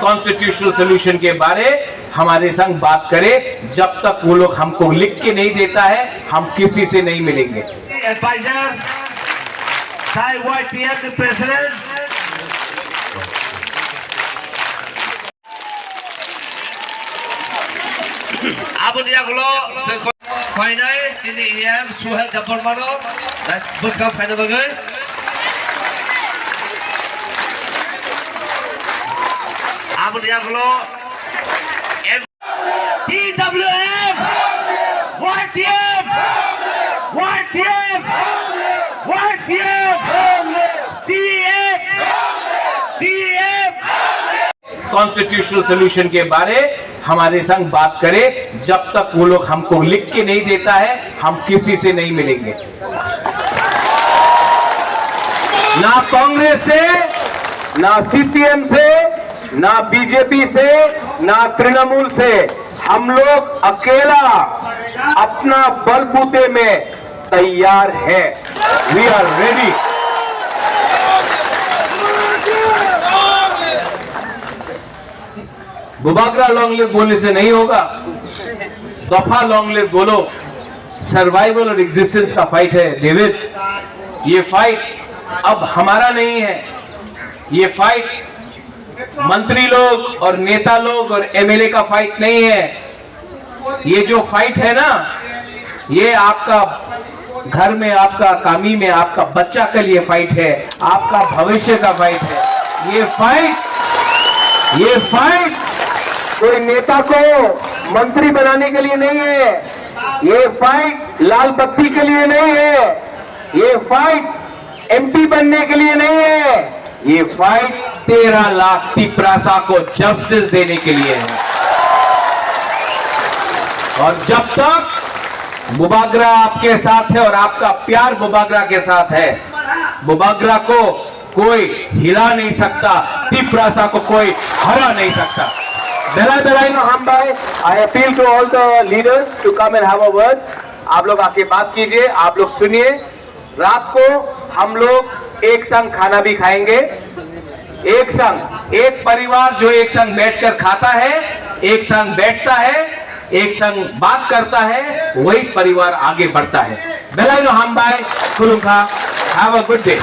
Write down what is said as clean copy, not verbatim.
Constitutional solution के बारे हमारे संग बात करे। जब तक वो लोग हमको लिख के नहीं देता है, हम किसी से नहीं मिलेंगे। Advisor, Thai YPF President. Abu Diagulo, Final, CDEM, Suhel Japormano, dan Buska Final Bagai. Abu Diagulo, TWM, YPF, YPF, YPF, TF, TF. Constitutional solution के बारे हमारे संग बात करे। जब तक वो लोग हमको लिख के नहीं देता है, हम किसी से नहीं मिलेंगे। ना कांग्रेस से, ना सीपीएम से, ना बीजेपी से, ना तृणमूल से। हम लोग अकेला अपना बलबूते में तैयार है। We are ready. बुबागरा लॉन्ग लिव बोलने से नहीं होगा, दफा लॉन्ग लिव बोलो। सर्वाइवल और एग्जिस्टेंस का फाइट है डेविड। ये फाइट अब हमारा नहीं है। ये फाइट मंत्री लोग और नेता लोग और एमएलए का फाइट नहीं है। ये जो फाइट है ना, ये आपका घर में, आपका कामी में, आपका बच्चा के लिए फाइट है, आपका भविष्य का फाइट है। ये फाइट कोई नेता को मंत्री बनाने के लिए नहीं है। ये फाइट लाल बत्ती के लिए नहीं है। ये फाइट एमपी बनने के लिए नहीं है। ये फाइट 13 लाख तिपरासा को जस्टिस देने के लिए है। और जब तक बुबागरा आपके साथ है और आपका प्यार बुबागरा के साथ है, बुबागरा को कोई हिला नहीं सकता, तिपरासा को कोई हरा नहीं सकता। I appeal to all the leaders to come and have a word. आप लोग आके बात कीजिए, आप लोग सुनिए। रात को हम लोग एक संग खाना भी खाएंगे। एक संग, एक परिवार जो एक संग बैठकर खाता है, एक संग बैठता है, एक संग बात करता है, वही परिवार आगे बढ़ता है। बेलाइनो हम बाय कुलुखा, हैव अ गुड डे।